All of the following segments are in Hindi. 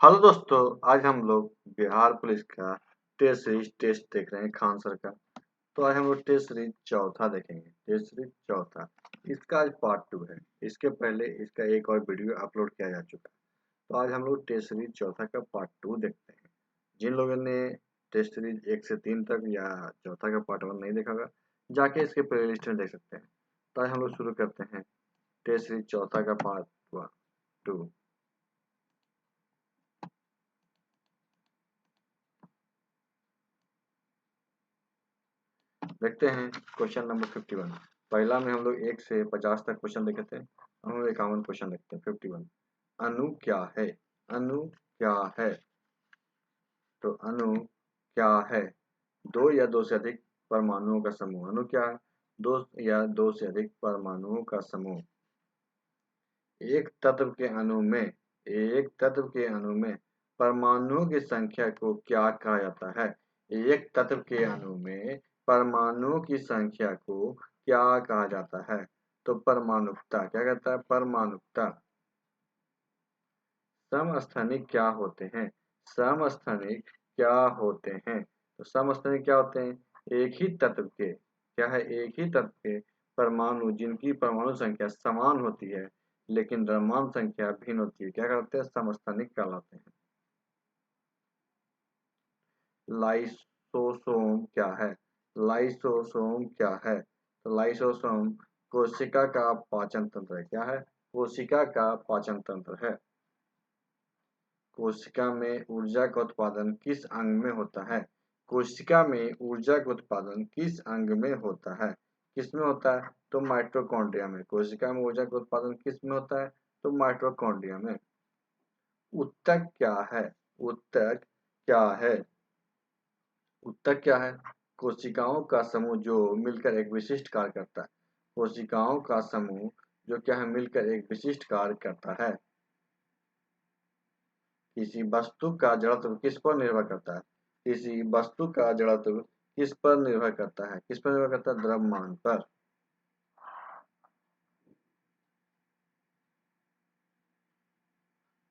हेलो दोस्तों, आज हम लोग बिहार पुलिस का टेस्ट सीरीज टेस्ट देख रहे हैं खान सर का। तो आज हम लोग टेस्ट सीरीज चौथा देखेंगे। टेस्ट सीरीज चौथा, इसका आज पार्ट 2 है। इसके पहले इसका एक और वीडियो अपलोड किया जा चुका है। तो आज हम लोग टेस्ट सीरीज चौथा का पार्ट 2 देखते हैं। जिन लोगों ने टेस्ट सीरीज 1 से 3 तक या चौथा का पार्ट 1 नहीं देखा होगा, जाके इसके प्ले लिस्ट में देख सकते हैं। तो आज हम लोग शुरू करते हैं टेस्ट सीरीज चौथा का पार्ट 2। देखते हैं क्वेश्चन नंबर 51। पहला में हम लोग 1 से 50 तक क्वेश्चन देखे थे। हम लोग 51 क्वेश्चन देखते हैं। 51, अणु क्या है? अणु क्या है? तो अणु क्या है? दो या दो से अधिक परमाणुओं का समूह। अणु क्या है? दो या दो से अधिक परमाणुओं का समूह। एक तत्व के अणु में परमाणुओं की संख्या को क्या कहा जाता है? एक तत्व के अणु में परमाणुओं की संख्या को क्या कहा जाता है? तो परमाणुकता। क्या कहता है? परमाणुकता। समस्थानिक क्या होते हैं? समस्थानिक क्या होते हैं? तो समस्थानिक क्या होते हैं? एक ही तत्व के, क्या है? एक ही तत्व के परमाणु जिनकी परमाणु संख्या समान होती है लेकिन द्रव्यमान संख्या भिन्न होती है, क्या कहते हैं? समस्थानिक कहलाते हैं। लाइसोसोम क्या है? लाइसोसोम क्या है? तो लाइसोसोम कोशिका का पाचन तंत्र है। क्या है? कोशिका का पाचन तंत्र है। कोशिका में ऊर्जा का उत्पादन किस अंग में होता है? कोशिका में ऊर्जा का उत्पादन किस अंग में होता है? किस में होता है? तो माइटोकॉन्ड्रिया में। कोशिका में ऊर्जा का उत्पादन किस में होता है? तो माइटोकॉन्ड्रिया में। ऊतक क्या है? ऊतक क्या है? ऊतक क्या है? कोशिकाओं का समूह जो मिलकर एक विशिष्ट कार्य करता है। कोशिकाओं का समूह जो क्या है? मिलकर एक विशिष्ट कार्य करता है। किसी वस्तु का जड़त्व किस पर निर्भर करता है? किसी वस्तु का जड़त्व किस पर निर्भर करता है? किस पर निर्भर करता है? द्रव्यमान पर।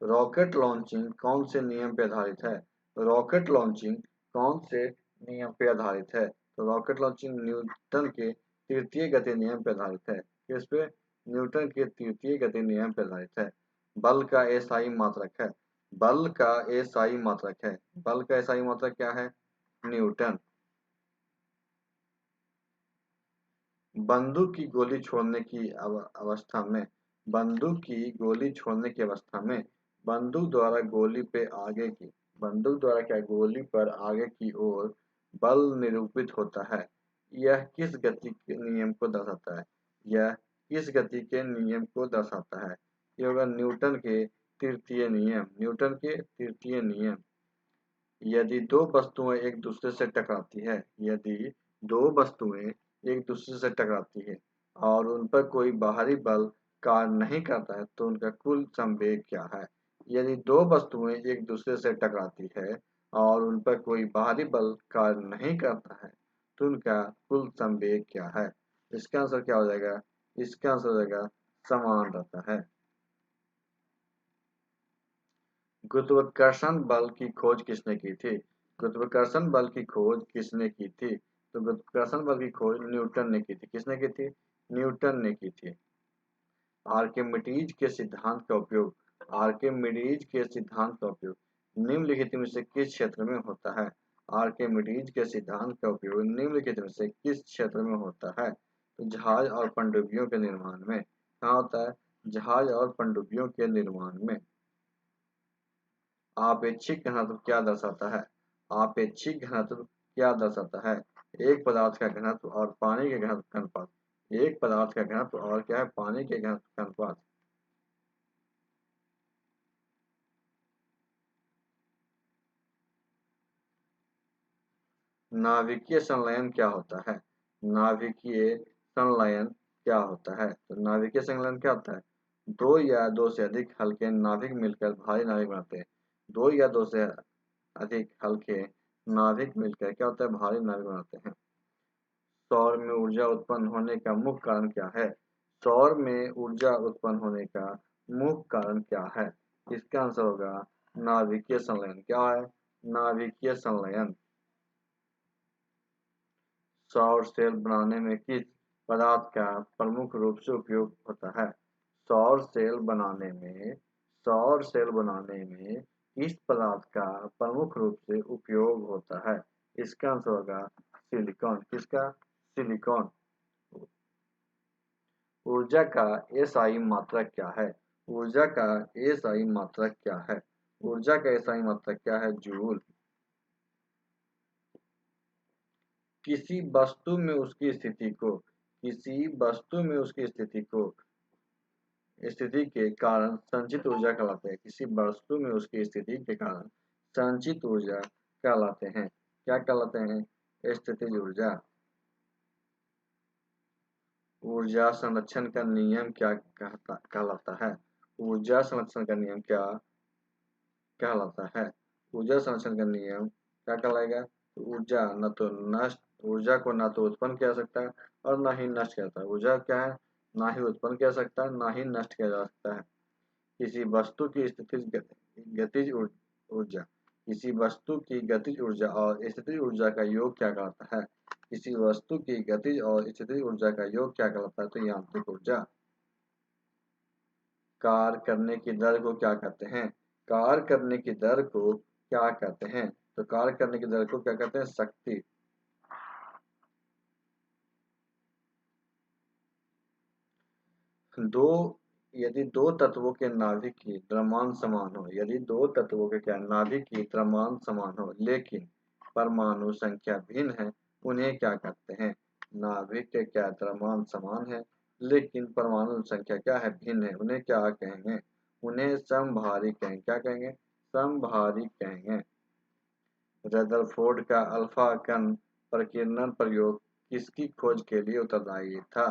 रॉकेट लॉन्चिंग कौन से नियम पर आधारित है? रॉकेट लॉन्चिंग कौन से नियम पर आधारित है? तो रॉकेट लॉन्चिंग न्यूटन के तृतीय गति नियम पर आधारित है। किस पे? न्यूटन के तृतीय गति नियम पर आधारित है। बल का एसआई मात्रक है। बल का एसआई मात्रक है। बल का एसआई मात्रक क्या है? न्यूटन। बंदूक की गोली छोड़ने की अवस्था में, बंदूक की गोली छोड़ने की अवस्था में बंदूक द्वारा गोली पे आगे की, बंदूक द्वारा क्या गोली पर आगे की ओर बल निरूपित होता है। यह किस गति के नियम को दर्शाता है? यह किस गति के नियम को दर्शाता है? ये होगा न्यूटन के तृतीय नियम। न्यूटन के तृतीय नियम। यदि दो वस्तुएं एक दूसरे से टकराती है, यदि दो वस्तुएं एक दूसरे से टकराती है और उन पर कोई बाहरी बल कार्य नहीं करता है तो उनका कुल संवेग क्या है? यदि दो वस्तुएं एक दूसरे से टकराती है और उन पर कोई बाहरी बल कार्य नहीं करता है तो उनका कुल संवेग क्या है? इसका आंसर क्या हो जाएगा? इसका आंसर हो जाएगा समान रहता है। गुरुत्वाकर्षण बल की खोज किसने की थी? गुरुत्वाकर्षण बल की खोज किसने की थी? तो गुरुत्वाकर्षण बल की खोज न्यूटन ने की थी। किसने की थी? न्यूटन ने की थी। आर्किमिडीज के सिद्धांत का उपयोग, आर्किमिडीज के सिद्धांत का उपयोग निम्नलिखित में से किस क्षेत्र में होता है? आर्किमिडीज के सिद्धांत का उपयोग निम्नलिखित में से किस क्षेत्र में होता है? तो जहाज और पनडुब्बियों के निर्माण में। कहाँ होता है? जहाज और पनडुब्बियों के निर्माण में। आपेक्षिक घनत्व क्या दर्शाता है? आपेक्षिक घनत्व क्या दर्शाता है? एक पदार्थ का घनत्व और पानी के घनत्व का अनुपात। एक पदार्थ का घनत्व और क्या है? पानी के घनत्व का अनुपात। नाभिकीय संलयन क्या होता है? नाभिकीय संलयन क्या होता है? तो नाभिकीय संलयन क्या होता है? दो या दो से अधिक हल्के नाभिक मिलकर भारी नाभिक बनाते हैं। दो या दो से अधिक हल्के नाभिक मिलकर क्या होता है? भारी नाभिक बनाते हैं। सौर में ऊर्जा उत्पन्न होने का मुख्य कारण क्या है? सौर में ऊर्जा उत्पन्न होने का मुख्य कारण क्या है? इसका आंसर होगा नाभिकीय संलयन क्या है? नाभिकीय संलयन। सौर सेल बनाने में किस पदार्थ का प्रमुख रूप से उपयोग होता है? सौर सेल बनाने में किस पदार्थ का प्रमुख रूप से उपयोग होता है? इसका आंसर होगा सिलिकॉन। किसका? सिलिकॉन। ऊर्जा का एसआई मात्रक क्या है? ऊर्जा का एसआई मात्रक क्या है? ऊर्जा का एसआई मात्रक क्या है? जूल। किसी वस्तु में उसकी स्थिति के कारण संचित ऊर्जा कहलाते हैं। किसी वस्तु में उसकी स्थिति के कारण संचित ऊर्जा कहलाते हैं। क्या कहलाते हैं? स्थितिज ऊर्जा। ऊर्जा संरक्षण का नियम क्या कहलाता है? ऊर्जा संरक्षण का नियम क्या कहलाता है? ऊर्जा संरक्षण का नियम क्या कहलाएगा? ऊर्जा को न तो उत्पन्न किया जा सकता है और ना ही नष्ट किया जाता है। ऊर्जा क्या है? ना ही उत्पन्न किया जा सकता है, ना ही नष्ट किया जा सकता है। किसी वस्तु की गतिज ऊर्जा किसी वस्तु की गतिज ऊर्जा और स्थितिज ऊर्जा का योग क्या कहलाता है? किसी वस्तु की गतिज और स्थितिज ऊर्जा का योग क्या कहलाता है? तो यांत्रिक ऊर्जा। कार्य करने की दर को क्या कहते हैं? कार्य करने की दर को क्या कहते हैं? तो कार्य करने की दर को क्या कहते हैं? शक्ति। दो यदि दो तत्वों के नाभिक की द्रव्यमान समान हो, यदि दो तत्वों के क्या नाभिक की द्रव्यमान समान हो लेकिन परमाणु संख्या भिन्न है, उन्हें क्या कहते हैं? नाभिक के क्या द्रव्यमान समान है लेकिन परमाणु संख्या क्या है? भिन्न है, उन्हें क्या कहेंगे? उन्हें समभारी कहेंगे। क्या कहेंगे? समभारी कहेंगे। रदरफोर्ड का अल्फा कण प्रकीर्णन प्रयोग किसकी खोज के लिए उत्तरदायी था?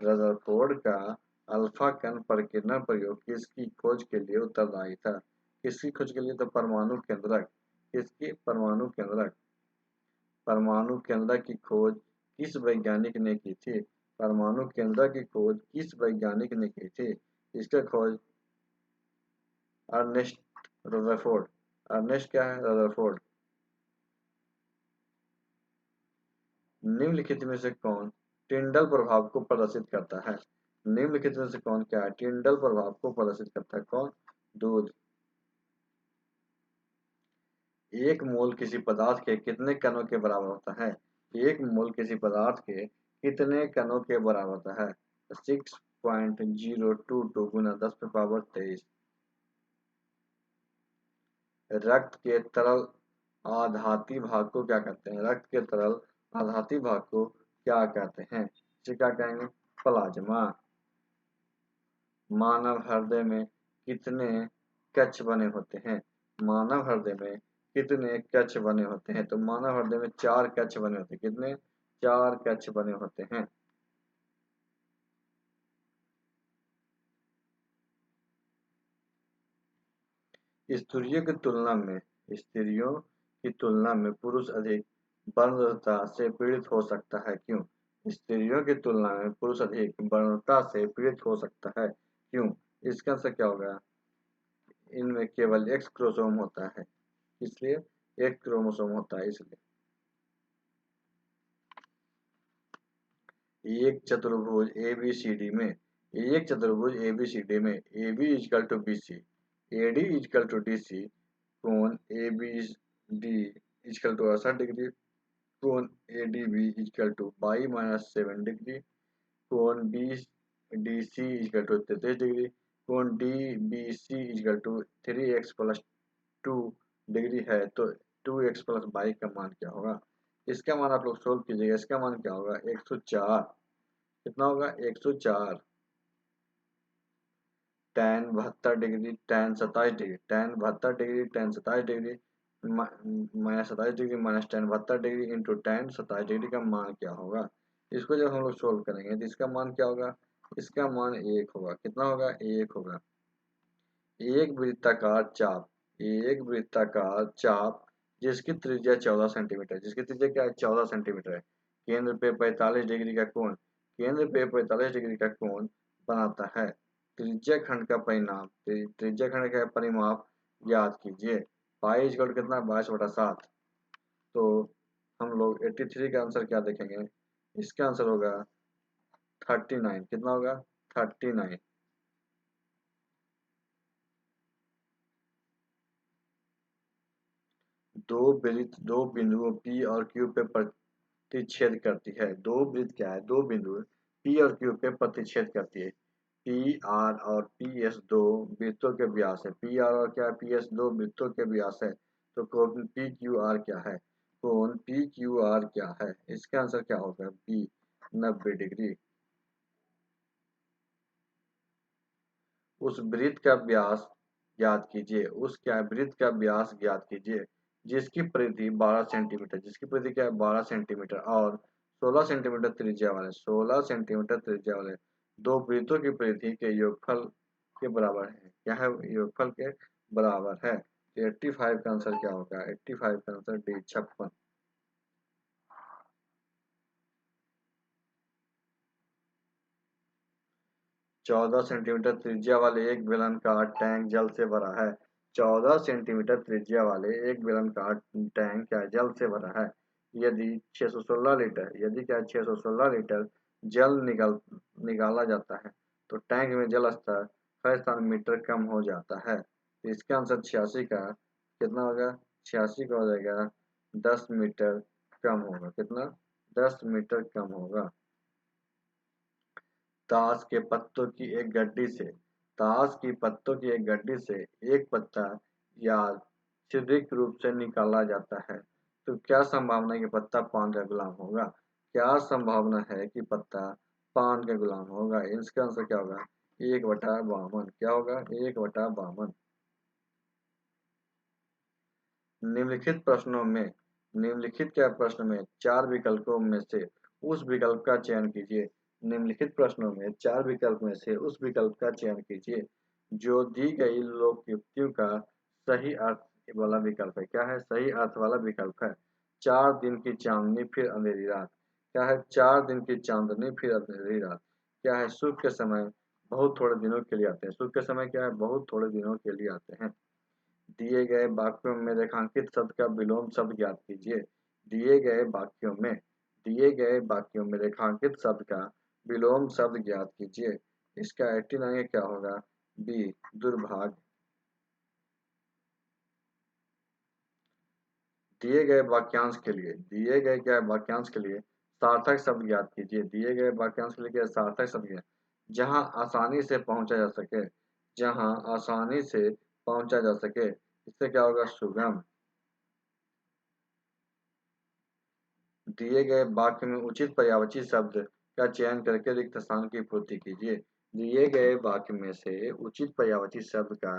रदरफोर्ड का अल्फा कण प्रकीर्णन प्रयोग किसकी खोज के लिए उत्तरदायी था? किसकी खोज के लिए? तो परमाणु केंद्रक। किसकी? परमाणु केंद्रक। परमाणु केंद्रक की खोज किस वैज्ञानिक ने की थी? परमाणु केंद्रक की खोज किस वैज्ञानिक ने की थी? इसका खोज अर्नेस्ट रदरफोर्ड। अर्नेस्ट क्या है? रदरफोर्ड। निम्नलिखित में से कौन टिंडल प्रभाव को प्रदर्शित करता है? निम्नलिखित में से कौन क्या है? टिंडल प्रभाव को प्रदर्शित करता है। कौन? दूध। एक मोल किसी पदार्थ के कितने कणों के बराबर होता है? एक मोल किसी पदार्थ के कितने कणों के बराबर होता है? 6.022 गुना 10⁻23। रक्त के तरल आधाती भाग को क्या कहते हैं? रक्त के तरल आधाती भाग को क्या कहते हैं? इसे क्या कहेंगे? प्लाज्मा। मानव हृदय में कितने कक्ष बने होते हैं? मानव हृदय में कितने कक्ष बने होते हैं? तो मानव हृदय में 4 कक्ष बने होते हैं। कितने? 4 कक्ष बने होते हैं। स्त्रियों की तुलना में पुरुष अधिक वंध्यता से पीड़ित हो सकता है। क्यों? स्त्रियों की तुलना में पुरुष अधिक वंध्यता से पीड़ित हो सकता है। क्यों? इसका आंसर क्या होगा? इनमें केवल X क्रोमोसोम होता है। इसलिए एक क्रोमोसोम होता है इसलिए। एक चतुर्भुज एबीसीडी में AB equal to BC, AD equal to DC, कोण ABD इक्वल टू 68 डिग्री, कोण ADB equal to y-7 degree, कोण BDC इक्वल टू 33 डिग्री, कोण DBC equal to 3x plus 2 degree है तो 2x प्लस y का मान क्या होगा? इसका मान आप लोग सोल्व कीजिएगा। इसका मान क्या होगा? 104। कितना होगा? 104। tan 72 degree, tan 27 degree, tan 72 degree, tan 27 degree, minus 27 degree minus tan 72 degree into tan 27 degree का मान क्या होगा? इसको जब हम लोग सोल्व करेंगे तो इसका मान क्या होगा? इसका मान 1 होगा। कितना होगा? 1 होगा। एक वृत्ताकार चाप जिसकी त्रिज्या 14 सेंटीमीटर, जिसकी त्रिज्या क्या है? 14 सेंटीमीटर है। केंद्र पे 45 डिग्री का कोण, केंद्र पे 45 डिग्री का कोण बनाता है। त्रिज्या खंड का परिमाप ज्ञात कीजिए। पाई इक्वल कितना 22/7। तो हम लोग 83 का आंसर क्या देखेंगे, इसका आंसर होगा 39। कितना होगा 39। दो बिंदुओं P और Q पे प्रतिच्छेद करती है। दो वृत्त क्या है, दो बिंदु P और Q पे प्रतिच्छेद करती है। पी आर और पी एस दो वृत्तों के व्यास है। पी आर और क्या है, पी एस दो वृत्तों के व्यास है। तो कोण पी क्यू आर क्या है, कोण पी क्यू आर क्या है, इसका आंसर क्या होगा बी, 90 डिग्री। उस वृत्त का व्यास ज्ञात कीजिए, उस क्या वृत्त का व्यास ज्ञात कीजिए जिसकी परिधि 12 सेंटीमीटर, जिसकी परिधि क्या है 12 सेंटीमीटर और 16 सेंटीमीटर त्रिज्या वाले, 16 सेंटीमीटर त्रिज्या वाले दो वृत्तों की परिधि के योगफल के बराबर है। क्या है, योगफल के बराबर है। तो 85 का आंसर क्या होगा, 85 का आंसर डी, 56। 14 सेंटीमीटर त्रिज्या वाले एक बेलनाकार टैंक जल से भरा है। 14 सेंटीमीटर त्रिज्या वाले एक बेलनाकार टैंक क्या है, जल से भरा है। यदि 616 लीटर, यदि क्या 616 लीटर जल निकाला जाता है तो टैंक में जल स्तर हर स्थान मीटर कम हो जाता है। तो इसका आंसर 86 का कितना होगा, 86 का हो जाएगा 10 मीटर कम होगा। कितना, 10 मीटर कम होगा। ताश के पत्तों की एक गड्डी से, ताश की पत्तों की एक गड्डी से एक पत्ता यादृच्छिक रूप से निकाला जाता है तो क्या संभावना है कि पत्ता पान का गुलाम होगा, क्या संभावना है कि पत्ता पान का गुलाम होगा, इसका आंसर क्या होगा 1/52। क्या होगा 1/52। निम्नलिखित प्रश्नों में, निम्नलिखित क्या प्रश्न में चार विकल्पों में से उस विकल्प का चयन कीजिए। निम्नलिखित प्रश्नों में चार विकल्प में से उस विकल्प का चयन कीजिए जो दी गई लोकोक्तियों का सही अर्थ वाला विकल्प है। क्या है, सही अर्थ वाला विकल्प है। 4 दिन की चांदनी फिर अंधेरी रात। क्या है, 4 दिन की चांदनी फिर अंधेरी रात। क्या है, सुख के समय बहुत थोड़े दिनों के लिए आते हैं। सुख के समय क्या है, बहुत थोड़े दिनों के लिए आते हैं। दिए गए वाक्यों में रेखांकित शब्द का विलोम शब्द ज्ञात कीजिए। दिए गए वाक्यों में, दिए गए वाक्यों में रेखांकित शब्द का विलोम शब्द ज्ञात कीजिए। इसका 89 क्या होगा बी, दुर्भाग्य। दिए गए वाक्यांश के लिए, दिए गए क्या वाक्यांश के लिए सार्थक शब्द ज्ञात कीजिए। दिए गए वाक्यांश के लिए क्या सार्थक शब्द ज्ञात, जहां आसानी से पहुंचा जा सके, जहां आसानी से पहुंचा जा सके, इससे क्या होगा सुगम। दिए गए वाक्य में उचित पर्यायवाची शब्द का चयन करके रिक्त स्थान की पूर्ति कीजिए। दिए गए वाक्य में से उचित पर्यायवाची शब्द का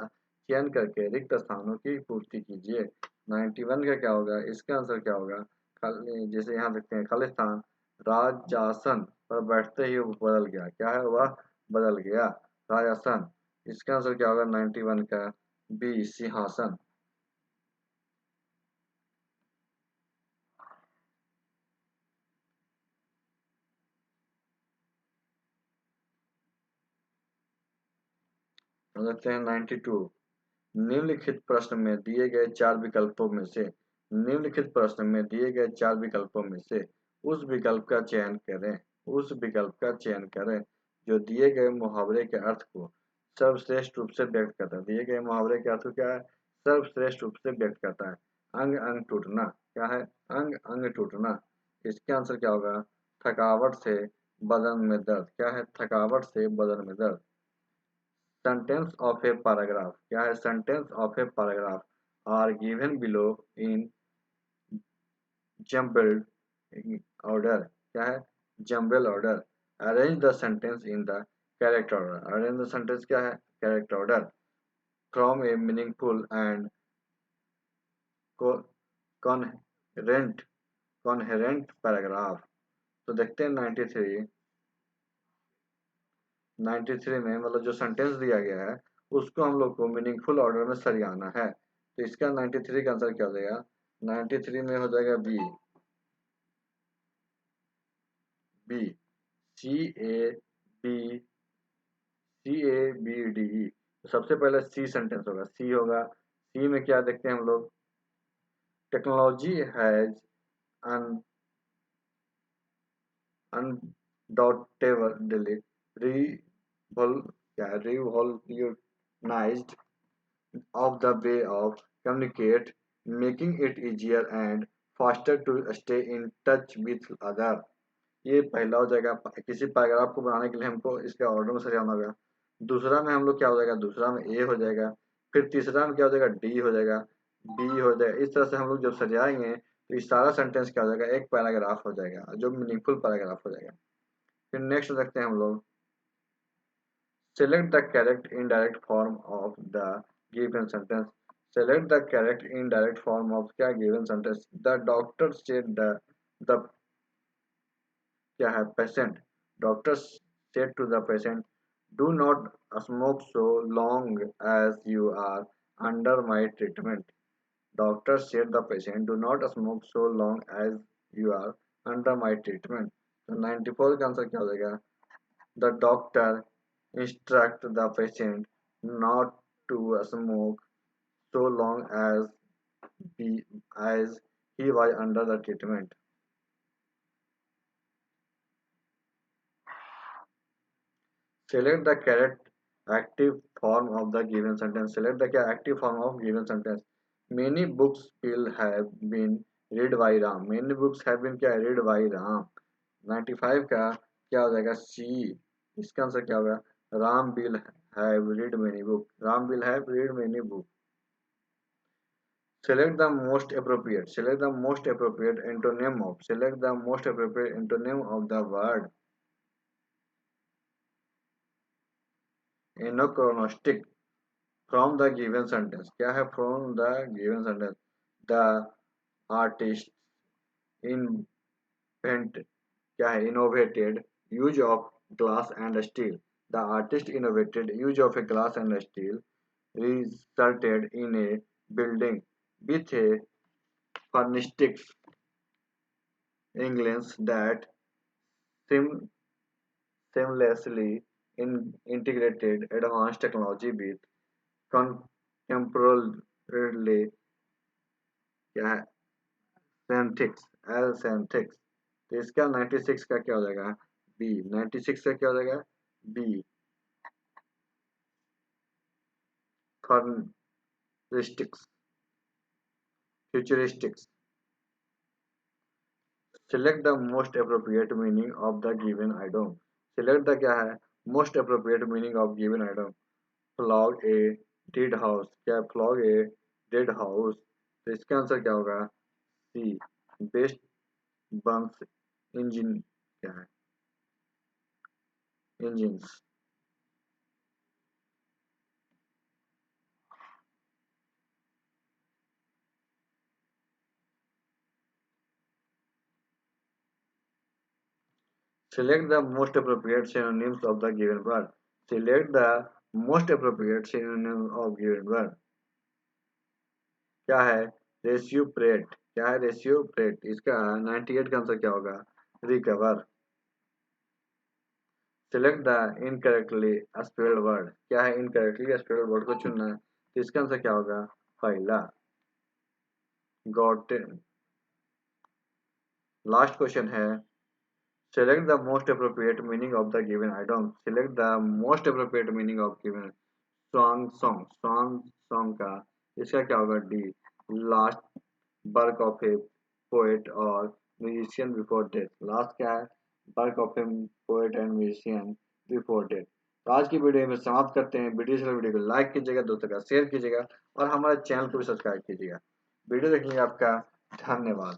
चयन करके रिक्त स्थानों की पूर्ति कीजिए। 91 का क्या होगा, इसका आंसर क्या होगा, खाली जैसे यहाँ देखते हैं खाली स्थान राजासन पर बैठते ही वो बदल गया। क्या है, वह बदल गया, राजासन। इसका आंसर क्या होगा 91 का बी, सिंहासन। देखते हैं 92। निम्नलिखित प्रश्न में दिए गए चार विकल्पों में से, निम्नलिखित प्रश्न में दिए गए चार विकल्पों में से उस विकल्प का चयन करें, उस विकल्प का चयन करें जो दिए गए मुहावरे के अर्थ को सर्वश्रेष्ठ रूप से व्यक्त करता है। दिए गए मुहावरे के अर्थ को क्या है, सर्वश्रेष्ठ रूप से व्यक्त करता है। अंग अंग टूटना। क्या है, अंग अंग टूटना। इसके आंसर क्या होगा, थकावट से बदन में दर्द। क्या है, थकावट से बदन में दर्द। Sentence of a paragraph। क्या है, sentence of a paragraph are given below in jumbled order। क्या है, jumble order। Arrange the sentence in the correct order। Arrange the sentence क्या है, correct order from a meaningful and coherent coherent paragraph। तो देखते हैं 93, 93 में मतलब जो सेंटेंस दिया गया है उसको हम लोग को मीनिंगफुल ऑर्डर में सरियाना है। तो इसका 93 का आंसर क्या हो जाएगा, 93 में हो जाएगा B, B, C A B, C A B D E. तो सबसे पहले सी सेंटेंस होगा, सी होगा, सी में क्या देखते हैं हम लोग, technology has undoubtedly revolutionized of the way of communicate, making it easier and faster to stay in touch with other। ये पहला हो जाएगा। किसी पैराग्राफ को बनाने के लिए हमको इसका ऑर्डर में सजाना होगा। दूसरा में हम लोग क्या हो जाएगा, दूसरा में ए हो जाएगा। फिर तीसरा में क्या हो जाएगा, डी हो जाएगा, बी हो जाएगा। इस तरह से हम लोग जब सजाएंगे तो ये सारा सेंटेंस क्या हो जाएगा, एक पैराग्राफ हो जाएगा, जो मीनिंगफुल पैराग्राफ हो जाएगा। फिर नेक्स्ट देखते हैं हम लोग, select the correct indirect form of the given sentence। select the correct indirect form of क्या given sentence। the doctor said the क्या है, patient। doctor said to the patient, do not smoke so long as you are under my treatment। doctor said the patient, do not smoke so long as you are under my treatment। तो 94 का आंसर क्या हो जाएगा, the doctor instruct the patient not to smoke so long he, as he was under the treatment। Select the correct active form of the given sentence। Select the active form of given sentence। Many books will have been read by Ram। Many books have been क्या read by Ram। 95 का क्या हो जाएगा, सी। इसका आंसर क्या होगा, Ram will have read many book। Ram will have read many book। Select the most appropriate। Select the most appropriate antonym of। Select the most appropriate antonym of the word anachronistic from the given sentence। क्या है, from the given sentence। The artist invent क्या है, innovated use of glass and steel। The artist innovated use of a glass and steel resulted in a building with a furnished England that sim seamlessly integrated advanced technology with contemporary क्या है, सेंथिक्स। तो इसका 96 का क्या हो जाएगा, बी। 96 का क्या हो जाएगा, बी, फर्निस्टिक्स, futuristics. Select the most appropriate meaning of the given item. Select the क्या है, most appropriate meaning of given item. Flog a dead horse, क्या फ्लॉग ए डेड हाउस। तो इसका आंसर क्या होगा, सी, बेस्ट बम्स इंजन क्या है, engines. Select the most appropriate synonyms of the given word। Select the most appropriate synonym of given word। क्या है, रेसिप्रोकेट। क्या है, रेसिप्रोकेट। इसका 98 का आंसर क्या होगा, recover. Select the incorrectly spelled word। क्या है, incorrectly spelled word को चुनना है। तो इसका आंसर क्या होगा, फाइला। गॉट। लास्ट क्वेश्चन है, select the most appropriate meaning of the given item। select the most appropriate meaning of given song का इसका क्या होगा, D, last work of A poet और म्यूजिशियन बिफोर डेथ। लास्ट क्या है, work of A poet and musician before death. तो आज की वीडियो में समाप्त करते हैं। वीडियो को लाइक कीजिएगा, दोस्तों का शेयर कीजिएगा और हमारे चैनल को भी सब्सक्राइब कीजिएगा। वीडियो देखने का आपका धन्यवाद।